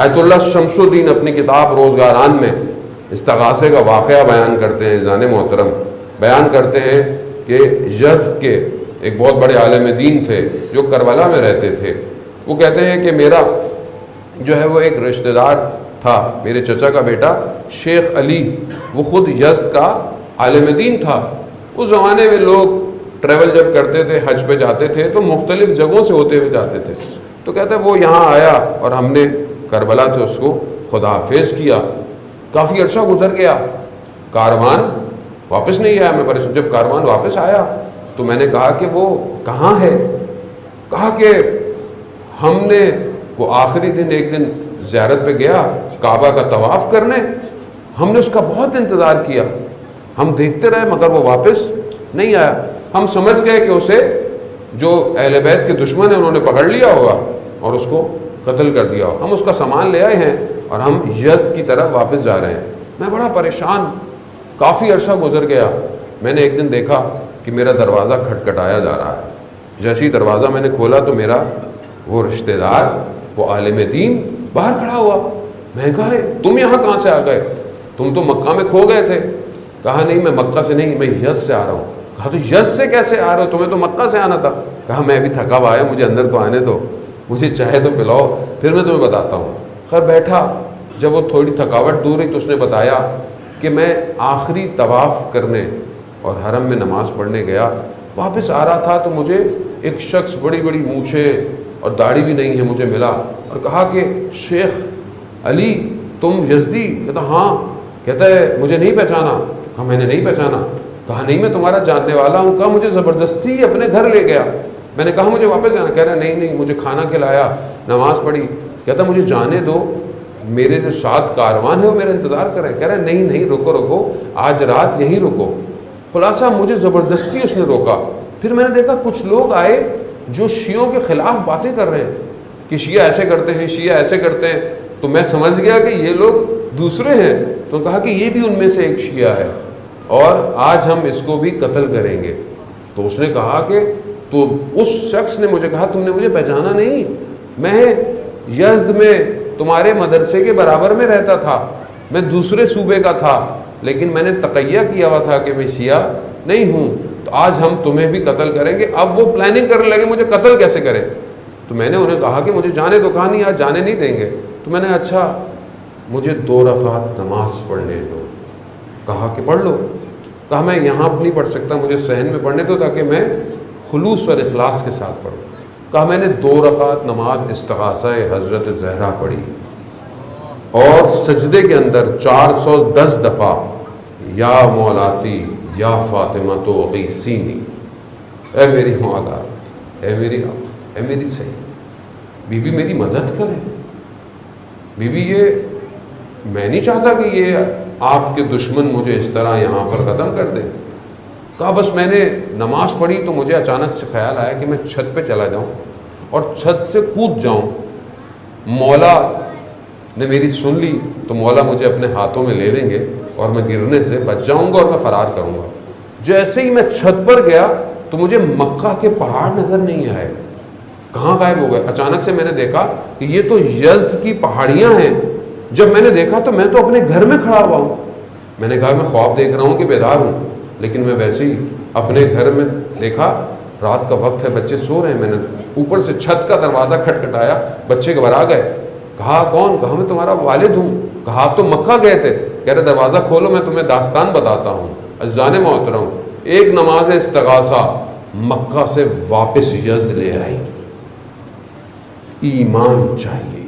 آیت اللہ شمس الدین اپنی کتاب روزگاران میں استغاثے کا واقعہ بیان کرتے ہیں، عزیزان محترم، بیان کرتے ہیں کہ یزد کے ایک بہت بڑے عالم دین تھے جو کربلا میں رہتے تھے. وہ کہتے ہیں کہ میرا جو ہے وہ ایک رشتہ دار تھا، میرے چچا کا بیٹا شیخ علی، وہ خود یزد کا عالم دین تھا. اس زمانے میں لوگ ٹریول جب کرتے تھے، حج پہ جاتے تھے تو مختلف جگہوں سے ہوتے ہوئے جاتے تھے. تو کہتا ہے وہ یہاں آیا اور ہم نے کربلا سے اس کو خدا حافظ کیا. کافی عرصہ گزر گیا، کاروان واپس نہیں آیا. میں پریشان. جب کاروان واپس آیا تو میں نے کہا کہ وہ کہاں ہے؟ کہا کہ ہم نے وہ آخری دن ایک دن زیارت پہ گیا کعبہ کا طواف کرنے، ہم نے اس کا بہت انتظار کیا، ہم دیکھتے رہے مگر وہ واپس نہیں آیا. ہم سمجھ گئے کہ اسے جو اہل بیت کے دشمن ہیں انہوں نے پکڑ لیا ہوگا اور اس کو قتل کر دیا ہوگا. ہم اس کا سامان لے آئے ہیں اور ہم یزد کی طرف واپس جا رہے ہیں. میں بڑا پریشان. کافی عرصہ گزر گیا. میں نے ایک دن دیکھا کہ میرا دروازہ کھٹکھٹایا جا رہا ہے. جیسے ہی دروازہ میں نے کھولا تو میرا وہ رشتہ دار، وہ عالم دین باہر کھڑا ہوا. میں کہا تم یہاں کہاں سے آ گئے؟ تم تو مکہ میں کھو گئے تھے. کہا نہیں، میں مکہ سے نہیں، میں یزد سے آ رہا ہوں. کہا تو یزد سے کیسے آ رہے ہو؟ تمہیں تو مکہ سے آنا تھا. کہا میں ابھی تھکا ہوا آیا، مجھے اندر تو آنے دو، مجھے چائے تو پلاؤ، پھر میں تمہیں بتاتا ہوں. خیر بیٹھا. جب وہ تھوڑی تھکاوٹ دور ہوئی تو اس نے بتایا کہ میں آخری طواف کرنے اور حرم میں نماز پڑھنے گیا، واپس آ رہا تھا تو مجھے ایک شخص بڑی بڑی مونچھیں اور داڑھی بھی نہیں ہے مجھے ملا اور کہا کہ شیخ علی تم یزدی؟ کہتا ہاں. کہتا ہے مجھے نہیں پہچانا؟ کہا میں نے نہیں پہچانا. کہا نہیں میں تمہارا جاننے والا ہوں. کہا مجھے زبردستی اپنے گھر لے گیا. میں نے کہا مجھے واپس جانا. کہہ رہا نہیں مجھے کھانا کھلایا، نماز پڑھی. کہتا مجھے جانے دو، میرے جو ساتھ کاروان ہے وہ میرا انتظار کر رہے ہیں. کہہ رہا نہیں رکو، آج رات یہیں رکو. خلاصہ مجھے زبردستی اس نے روکا. پھر میں نے دیکھا کچھ لوگ آئے جو شیعوں کے خلاف باتیں کر رہے ہیں کہ شیعہ ایسے کرتے ہیں، شیعہ ایسے کرتے ہیں. تو میں سمجھ گیا کہ یہ لوگ دوسرے ہیں. تو کہا کہ یہ بھی ان میں سے ایک شیعہ ہے اور آج ہم اس کو بھی قتل کریں گے. تو اس نے کہا کہ تو اس شخص نے مجھے کہا تم نے مجھے پہچانا نہیں، میں یزد میں تمہارے مدرسے کے برابر میں رہتا تھا، میں دوسرے صوبے کا تھا، لیکن میں نے تقیہ کیا ہوا تھا کہ میں شیعہ نہیں ہوں. تو آج ہم تمہیں بھی قتل کریں گے. اب وہ پلاننگ کرنے لگے مجھے قتل کیسے کریں. تو میں نے انہیں کہا کہ مجھے جانے دو. کہا نہیں آج جانے نہیں دیں گے. تو میں نے اچھا مجھے 2 رکعت نماز پڑھنے دو. کہا کہ پڑھ لو. کہا میں یہاں نہیں پڑھ سکتا، مجھے صحن میں پڑھنے دو تاکہ میں خلوص اور اخلاص کے ساتھ پڑھوں. کہا میں نے 2 رکعت نماز استغاثہ حضرت زہرا پڑھی اور سجدے کے اندر 410 دفعہ یا مولاتی یا فاطمہ تو غیثینی، اے میری مولا، اے میری آقا، اے میری سید، بی بی میری مدد کرے. بی بی یہ میں نہیں چاہتا کہ یہ آپ کے دشمن مجھے اس طرح یہاں پر ختم کر دیں. کہا بس میں نے نماز پڑھی تو مجھے اچانک سے خیال آیا کہ میں چھت پہ چلا جاؤں اور چھت سے کود جاؤں. مولا نے میری سن لی تو مولا مجھے اپنے ہاتھوں میں لے لیں گے اور میں گرنے سے بچ جاؤں گا اور میں فرار کروں گا. جیسے ہی میں چھت پر گیا تو مجھے مکہ کے پہاڑ نظر نہیں آئے، کہاں غائب ہو گئے. اچانک سے میں نے دیکھا کہ یہ تو یزد کی پہاڑیاں ہیں. جب میں نے دیکھا تو میں تو اپنے گھر میں کھڑا ہوا ہوں. میں نے کہا میں خواب دیکھ رہا ہوں کہ بیدار ہوں، لیکن میں ویسے ہی اپنے گھر میں دیکھا رات کا وقت ہے، بچے سو رہے ہیں. میں نے اوپر سے چھت کا دروازہ کھٹکھٹایا، بچے گھبرا گئے. کہا کون؟ کہا میں تمہارا والد ہوں. کہا آپ تو مکہ گئے تھے. کہہ رہے دروازہ کھولو میں تمہیں داستان بتاتا ہوں. عزیزان محترم، ایک نماز استغاثہ مکہ سے واپس یزد لے آئی. ایمان چاہیے.